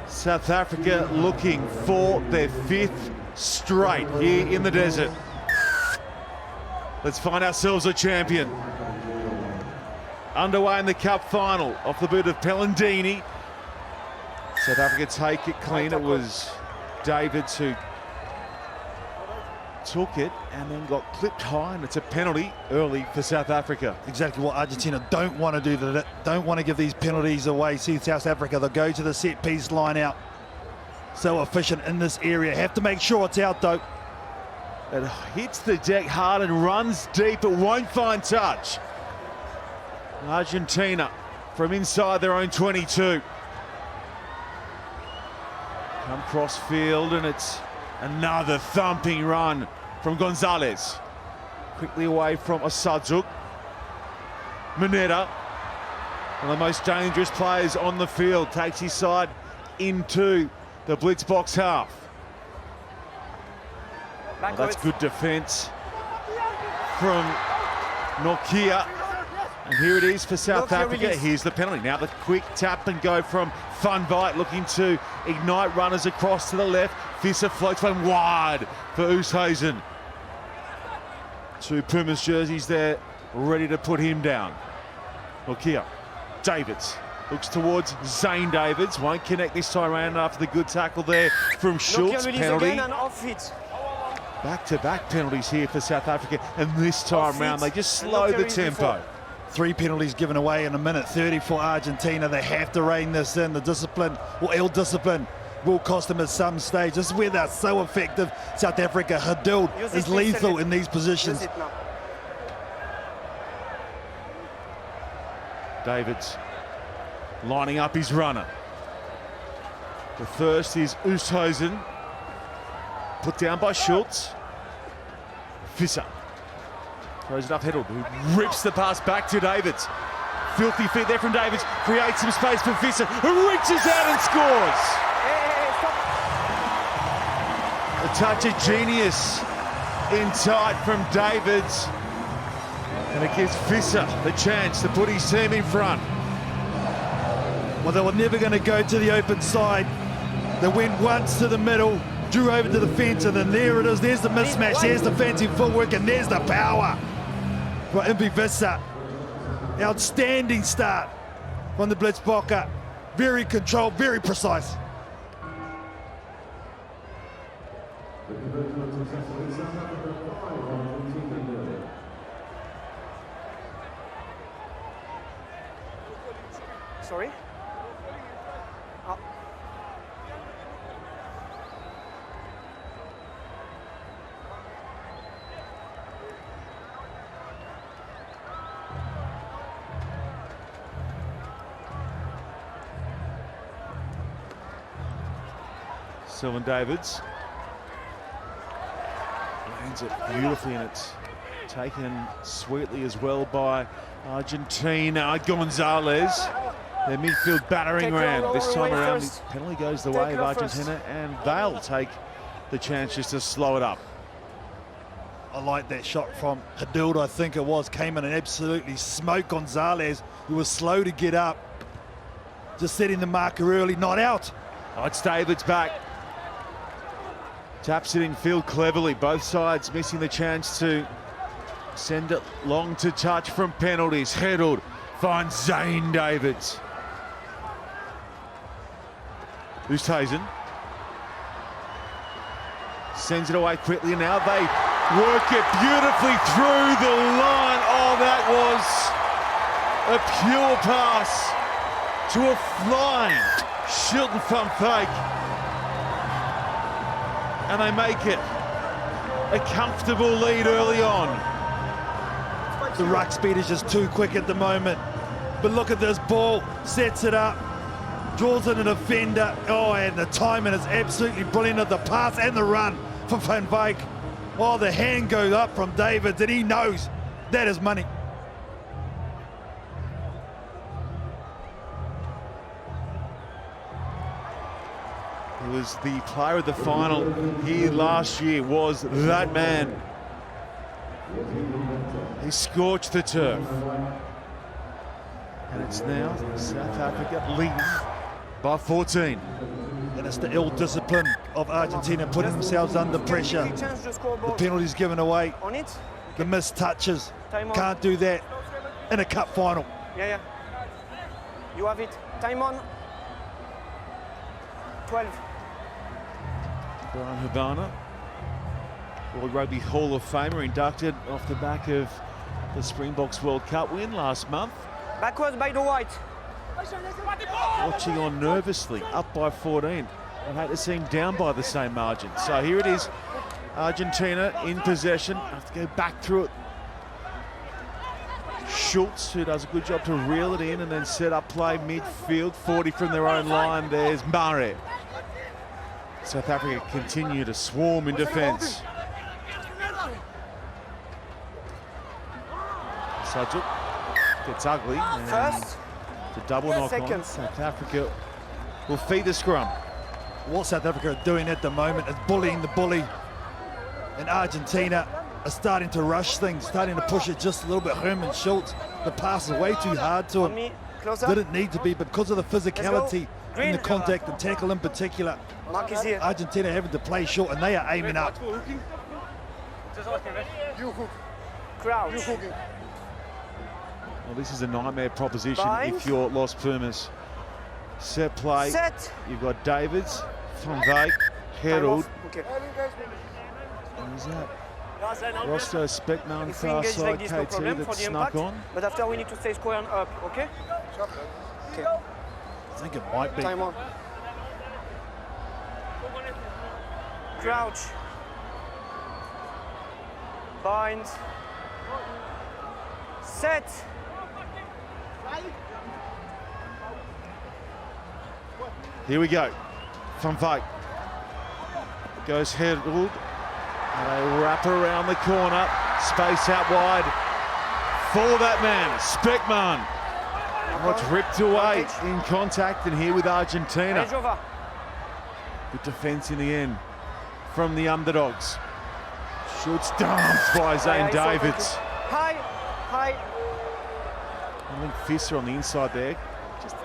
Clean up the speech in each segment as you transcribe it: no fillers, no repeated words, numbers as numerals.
South Africa looking for their 5th straight here in the desert. Let's find ourselves a champion. Underway in the cup final off the boot of Pellandini. South Africa take it clean. It was Davids who took it and then got clipped high, and it's a penalty early for South Africa. Exactly what Argentina don't want to do. They don't want to give these penalties away. See South Africa, they'll go to the set piece line out. So efficient in this area. Have to make sure it's out though. It hits the deck hard and runs deep. It won't find touch. Argentina from inside their own 22. Come cross field, and it's another thumping run from Gonzalez. Quickly away from Osadzuk. Mineta, one of the most dangerous players on the field, takes his side into the Blitzbok half. Well, that's good defence from Nokia. And here it is for South Africa. Here's the penalty. Now the quick tap and go from Van Wyk, looking to ignite runners across to the left. Visser floats one wide for Oosthuizen. 2 Pumas jerseys there, ready to put him down. Nokia, Davids looks towards Zane Davids. Won't connect this time around after the good tackle there from Schultz. Penalty. Back-to-back penalties here for South Africa, and this time round they just slow the tempo. 3 penalties given away in a minute 30 for Argentina. They have to rein this in. The discipline, or ill-discipline, will cost them at some stage. This is where they're so effective. South Africa, Hadil is lethal in these positions. Davids lining up his runner. The first is Oosthuizen. Put down by Schultz. Visser throws it up Hedel, who rips the pass back to Davids. Filthy feet there from Davids, creates some space for Visser, who reaches out and scores. A touch of genius inside from Davids, and it gives Visser the chance to put his team in front. Well, they were never going to go to the open side. They went once to the middle, drew over to the fence, and then there it is. There's the mismatch, there's the fancy footwork, and there's the power for Impi Visser. Outstanding start from the Blitzbok. Very controlled, very precise. Sorry? Sylvan Davids lands it beautifully, and it's taken sweetly as well by Argentina. Gonzalez, their midfield battering ram. This time around, the penalty goes the way of Argentina, and they'll take the chance just to slow it up. I like that shot from Hadil, I think it was. Came in and absolutely smoked Gonzalez, who was slow to get up. Just setting the marker early, not out. Oh, it's Davids back. Taps it in field cleverly. Both sides missing the chance to send it long to touch from penalties. Hedled finds Zane Davids. Oosthuizen sends it away quickly, and now they work it beautifully through the line. Oh, that was a pure pass to a flying Shilton Van Wyk. And they make it a comfortable lead early on. The ruck speed is just too quick at the moment. But look at this ball, sets it up, draws in a defender. Oh, and the timing is absolutely brilliant of the pass and the run for Van Wyk. Oh, the hand goes up from Davids, and he knows that is money. He was the player of the final here last year, was that man. He scorched the turf. And it's now South Africa leading by 14. And it's the ill discipline of Argentina putting themselves under pressure. The penalties given away, the missed touches. Can't do that in a cup final. Yeah. You have it. Time on. 12. Brian Habana, World Rugby Hall of Famer, inducted off the back of the Springboks World Cup win last month. Backwards by the white. Watching on nervously, up by 14. I hate to see him down by the same margin. So here it is, Argentina in possession. Have to go back through it. Schultz, who does a good job to reel it in and then set up play midfield, 40 from their own line. There's Murray. South Africa continue to swarm in defence. Sajuk gets ugly. First. To double knock on. South Africa will feed the scrum. What South Africa are doing at the moment is bullying the bully. And Argentina are starting to rush things, starting to push it just a little bit. Herman Schultz, the pass is way too hard to him. Didn't need to be, but because of the physicality and the contact and tackle in particular, Argentina having to play short and they are aiming up. Crouch. Well, this is a nightmare proposition if you're Los Pumas. Set play. Set. You've got Davids, Van Wyk, Herald. Okay. Who's that? Rosto, Speckman, If we far engage side, like this, no KT problem that for the snuck impact. on. But after we need to stay square and up, okay? Okay. I think it might be. Time on. Crouch. Bind. Set. Here we go. Van Wyk. Goes Herald. And they wrap around the corner. Space out wide for that man, Speckman. What's ripped away in contact, and here with Argentina. Good defence in the end from the underdogs. Schultz dumped by Zane Davids. High. I think Fisser on the inside there, just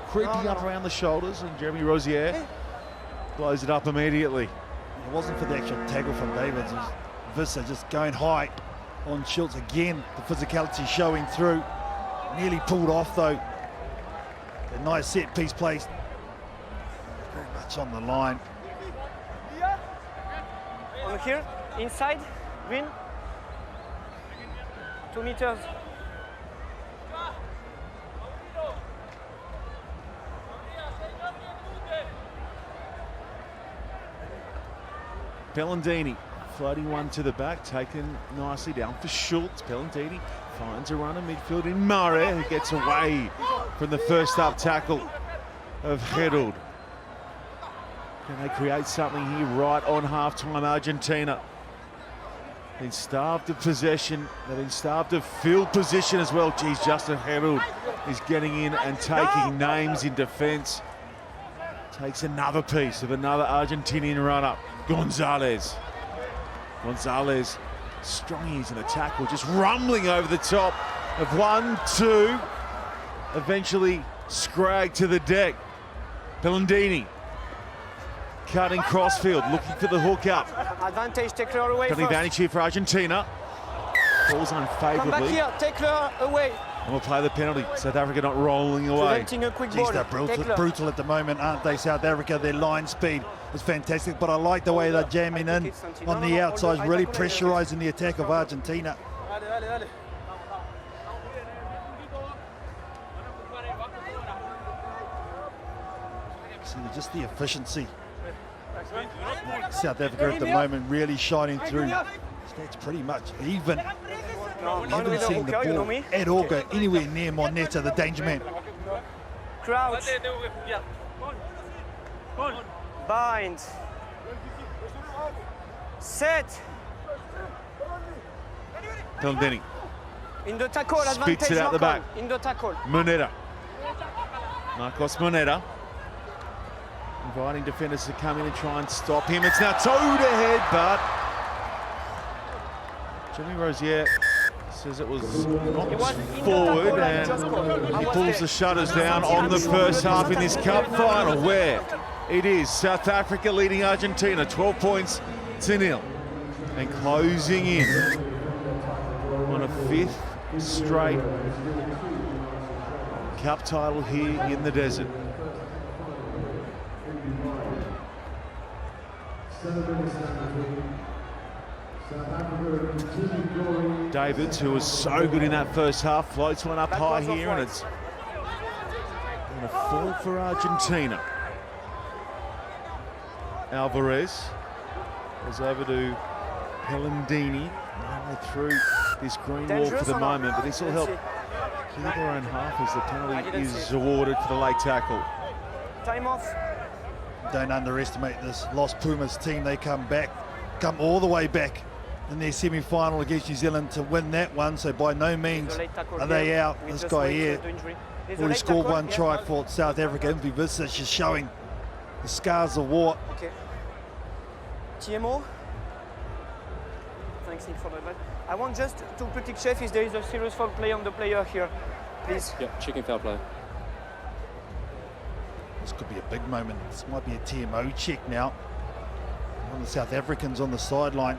creeping up around the shoulders, and Jeremy Rozier blows it up immediately. It wasn't for the actual tackle from Davids. It was Visser just going high on Schultz again. The physicality showing through. Nearly pulled off though. A nice set piece placed. Very much on the line. On here, inside, green. 2 meters. Pellandini floating one to the back, taken nicely down for Schultz. Pellandini finds a runner midfield in Murray, who gets away from the first up tackle of Herald. Can they create something here right on half-time? Argentina been starved of possession. They've been starved of field position as well. Geez, Justin Herald is getting in and taking names in defence. Takes another piece of another Argentinian runner. Gonzalez, strong ease in the tackle, just rumbling over the top of 1, 2, eventually Scragg to the deck. Pellandini cutting crossfield, looking for the hook up. Advantage, take her away. Got an advantage here for Argentina. Falls unfavourably. Come back here, take her away. And we'll play the penalty. South Africa not rolling away. Preventing a quick Geez, ball. they're brutal at the moment, aren't they, South Africa? Their line speed is fantastic, but I like the way they're jamming in on the outside, really pressurising the attack of Argentina. See, just the efficiency. South Africa at the moment really shining through. Stats pretty much even. Haven't seen the ball at all go anywhere near Moneta, the danger man. Crouch. Bind. Set. Pellandini In the tackle, advantage. spits it out the back. In the tackle. Moneta. Marcos Moneta. Inviting defenders to come in and try and stop him. It's now towed ahead, but Jeremy Rozier says it was knocked forward, and he pulls the shutters down on the first half in this cup final, where it is South Africa leading Argentina 12 points to 0 and closing in on a 5th straight cup title here in the desert. Davids, who was so good in that first half, floats one up high here, and it's going to fall for Argentina. Alvarez goes over to Pellandini, through this green wall for the moment, but this will help clear their own half as the penalty is awarded for the late tackle. Time off. Don't underestimate this Los Pumas team. They come all the way back in their semi-final against New Zealand to win that one, so by no means are they out. This guy here already scored one try for South Africa. Mvi Visage is showing the scars of war. Okay. TMO. Thanks, Nick, for the advice. I want just to quickly check if there is a serious foul play on the player here, please. Yeah, checking foul play. This could be a big moment. This might be a TMO check now. One of the South Africans on the sideline.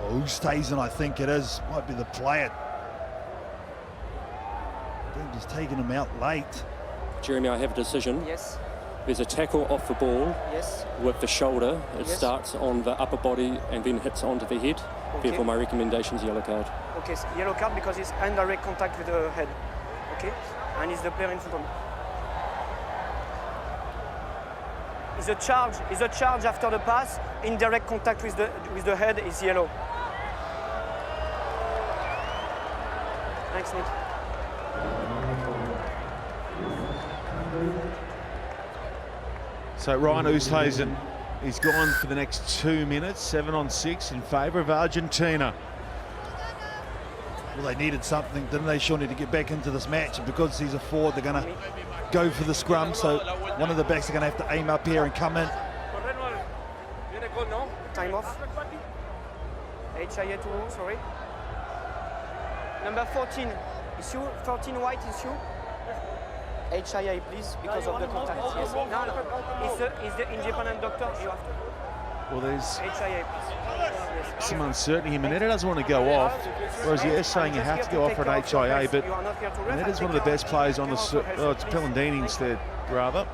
Oh, who stays in? I think it is. Might be the player. They're just taking him out late. Jeremy, I have a decision. Yes. There's a tackle off the ball Yes. with the shoulder. It Yes. starts on the upper body and then hits onto the head. Okay. Therefore, my recommendation is yellow card. Okay, so yellow card because it's indirect contact with the head. Okay, and it's the player in front of me. Is a charge after the pass. Indirect contact with the head is yellow. Thanks, Nick. So Ryan Oosthuizen, he's gone for the next 2 minutes, 7-on-6 in favour of Argentina. Well, they needed something, didn't they, Shawnee, to get back into this match? And because he's a forward, they're going to go for the scrum. So one of the backs are going to have to aim up here and come in. Time off. HIA 2, sorry. Number 14, is you? 14 white is you? HIA, please, because of the contact. Yes. No. Is the independent doctor? You have to. Well, there's HIA, please. Yes. some uncertainty here. Mineta doesn't want to go off, whereas he is saying you have to go off for an HIA, but Mineta's one of the best players on the... Oh, it's Pellandini instead, rather.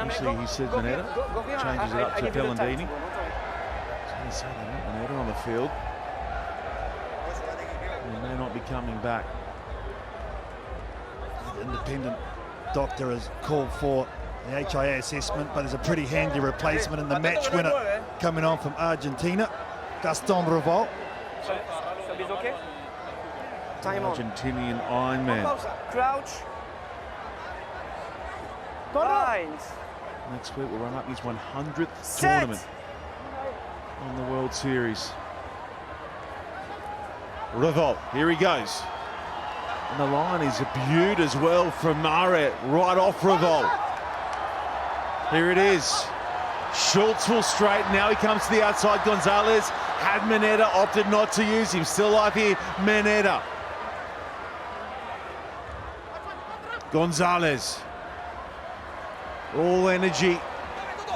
Usually he said Mineta, changes it up to Pellandini. So they want Mineta on the field. He may not be coming back. The independent doctor has called for the HIA assessment, but there's a pretty handy replacement in the match winner coming on from Argentina, Gaston Revolt. So is okay? Time on. Argentinian Ironman. Crouch. Lines. Next week we'll run up his 100th Set. tournament on the World Series. Revolt, here he goes. And the line is a beaut as well from Maret, right off Revolt. Here it is. Schultz will straighten, now he comes to the outside. Gonzalez had Mineta, opted not to use him. Still alive here, Mineta. Gonzalez. All energy,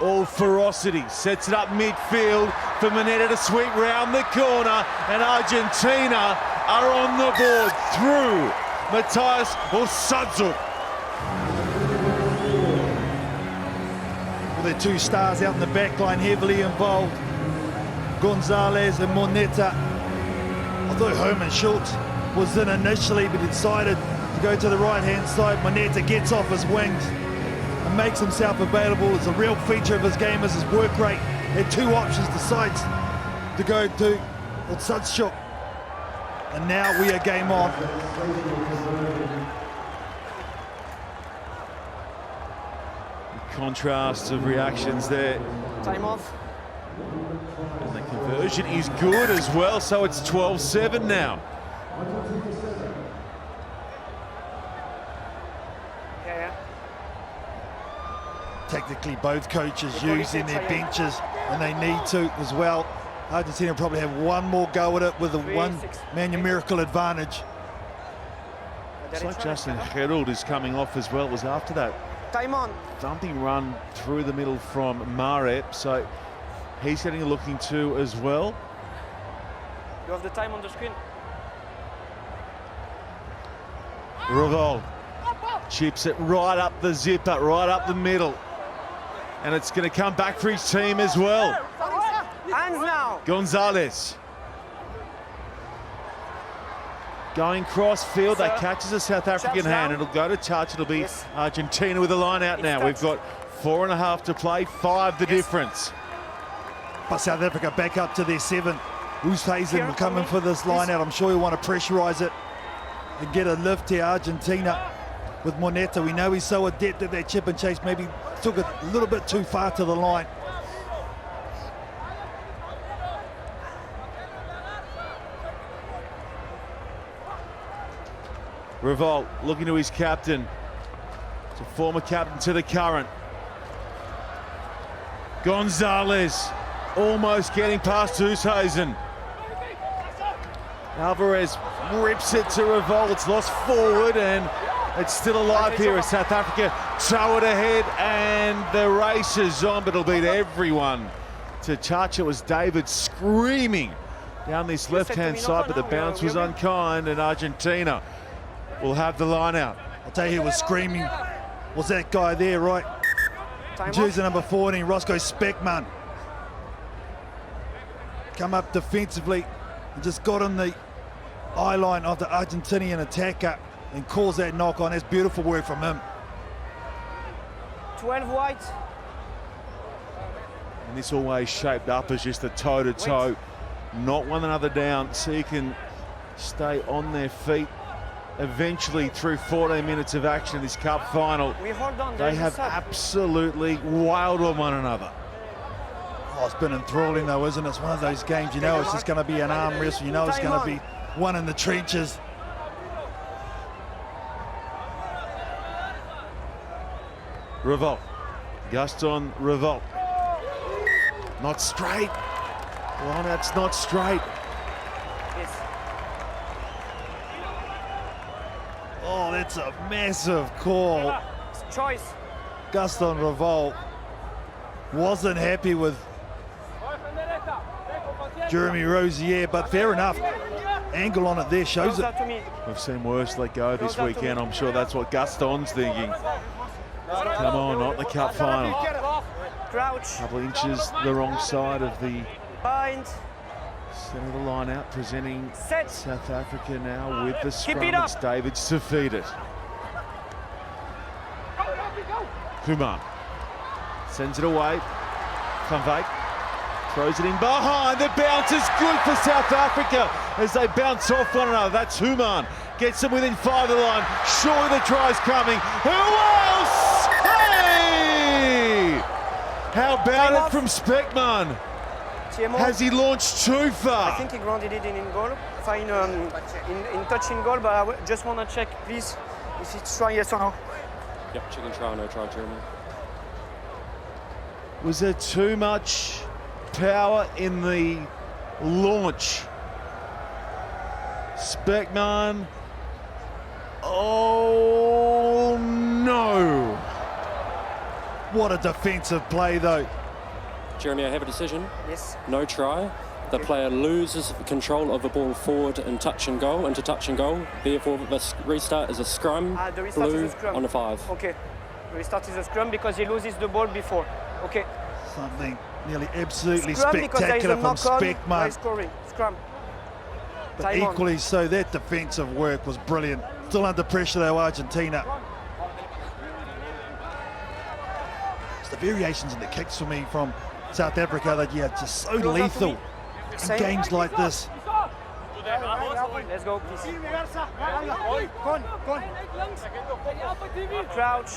all ferocity. Sets it up midfield for Mineta to sweep round the corner, and Argentina are on the board through Matthias Osadzouk. Well, their two stars out in the back line heavily involved, Gonzalez and Moneta. Although Herman Schultz was in initially, but decided to go to the right-hand side. Moneta gets off his wings and makes himself available. It's a real feature of his game is his work rate. He had two options, decides to go to Osadzouk. And now we are game on. Contrast of reactions there. Time off. And the conversion is good as well, so it's 12-7 now. Tactically, both coaches using their benches, and they need to as well. Argentina probably have one more go at it with a one-man numerical advantage. It's like Justin Gerald is coming off as well. It was after that Time on. dumping run through the middle from Marep, so he's getting a looking to as well. You have the time on the screen. Revol chips it right up the zipper, right up the middle. And it's going to come back for his team as well. Hands now. Gonzalez. Going cross field, that catches a South African hand. It'll go to touch. It'll be Argentina with a line out now. We've got 4.5 to play, 5 the difference. But South Africa back up to their 7. Oosthuizen will come in for this line out. I'm sure you want to pressurise it and get a lift here. Argentina with Moneta. We know he's so adept at that chip and chase. Maybe took it a little bit too far to the line. Revolt looking to his captain. It's a former captain to the current. Gonzalez almost getting past Oosthuizen. Alvarez rips it to Revolt. It's lost forward and it's still alive here as South Africa tow it ahead and the race is on, but it'll beat everyone to touch. It was David screaming down this left-hand side, but the bounce was unkind and Argentina will have the line out. I'll tell you who was screaming was that guy there, right? Jersey number 14, Roscoe Speckman. Come up defensively and just got on the eye line of the Argentinian attacker and calls that knock on. That's beautiful work from him. 12 white. And this always shaped up as just a toe-to-toe, not one another down, so you can stay on their feet. Eventually, through 14 minutes of action in this cup final, they have absolutely wailed on one another. Oh, it's been enthralling though, isn't it? It's one of those games, you know it's just going to be an arm wrestle. You know it's going to be one in the trenches. Revolt. Gaston Revolt. Not straight. Well, that's not straight. Oh, that's a massive call. Choice. Gaston Revolt wasn't happy with Jeremy Rosier, but fair enough. Angle on it there shows it. We've seen worse let go this weekend. I'm sure that's what Gaston's thinking. Come on, not the cup final. Crouch. Couple inches the wrong side of the Bind. center of the line out, presenting South Africa now with the scrum. Keep it up. It's David Safidit. Human sends it away. Van Wyk throws it in behind. The bounce is good for South Africa as they bounce off one another. That's Human. Gets them within 5 of the line. Surely the try's coming. Who else? Hey! How about it from Speckman? Has he launched too far? I think he grounded it in goal. Fine, in touch in goal, but I just want to check, please, if it's try, yes or no. Yep, chicken try, no try, Jeremy. Was there too much power in the launch? Speckman. Oh no! What a defensive play though. Jeremy, I have a decision. Yes. No try. The player loses control of the ball forward and touch and goal, into touch and goal. Therefore, the restart is a scrum, The restart blue is a scrum. on a 5. Okay. The restart is a scrum because he loses the ball before. Okay. Something nearly absolutely Scrum because there is a spectacular from knock-on by Speckman. scoring. Scrum. But Time on. equally so, that defensive work was brilliant. Still under pressure though, Argentina. It's the variations in the kicks for me from South Africa that just so lethal in games like this. Let's go, please. Crouch.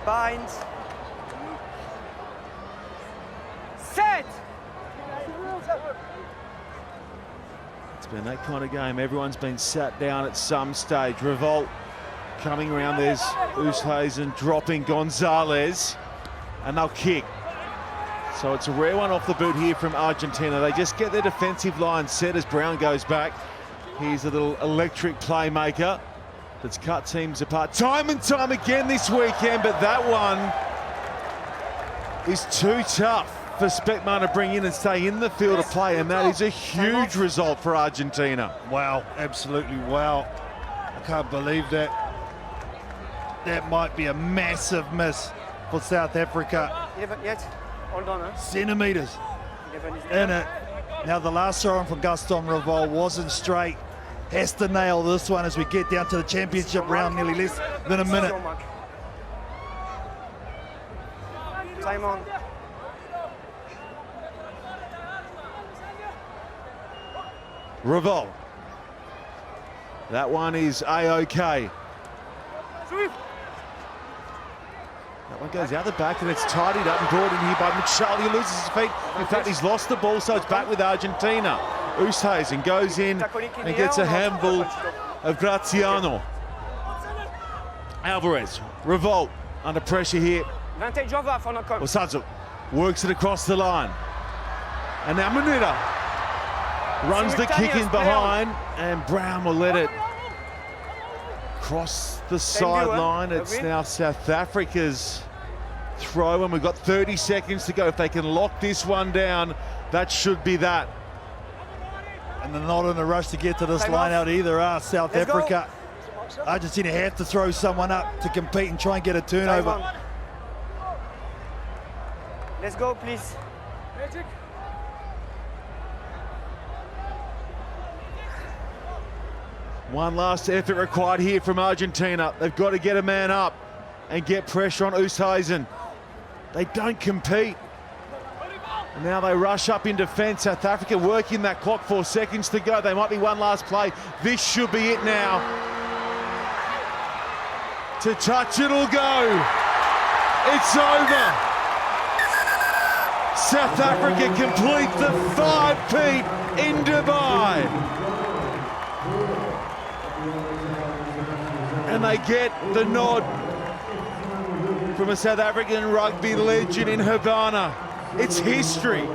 Bind. Set. It's been that kind of game. Everyone's been sat down at some stage. Revolt Coming around, there's Oosthuizen dropping Gonzalez, and they'll kick. So it's a rare one off the boot here from Argentina. They just get their defensive line set as Brown goes back. He's a little electric playmaker that's cut teams apart time and time again this weekend, but that one is too tough for Speckman to bring in and stay in the field of play, and that is a huge result for Argentina. Wow, absolutely wow. I can't believe that. That might be a massive miss for South Africa. 11 yet. Hold on, huh? Centimetres 11 is in it. Now the last throw from Gaston Revol wasn't straight. Has to nail this one as we get down to the championship round, nearly less than a minute. Time on. Revol. That one is A-OK. That one goes out the back and it's tidied up and brought in here by Mitchell. He loses his feet. In fact, he's lost the ball, so it's back with Argentina. Oosthuizen goes in and gets a handful of Graziano. Alvarez, Revolt under pressure here. Osadzo works it across the line. And now Munira runs the kick in behind, and Brown will let it cross the sideline. It's now South Africa's throw, and we've got 30 seconds to go. If they can lock this one down, that should be that. And they're not in a rush to get to this line out either, are South Africa. Argentina have to throw someone up to compete and try and get a turnover. Let's go, please. One last effort required here from Argentina. They've got to get a man up and get pressure on Oosthuizen. They don't compete. And now they rush up in defence. South Africa working that clock, 4 seconds to go. They might be one last play. This should be it now. To touch, it'll go. It's over. South Africa complete the 5-peat in Dubai. And they get the nod from a South African rugby legend in Habana. It's history.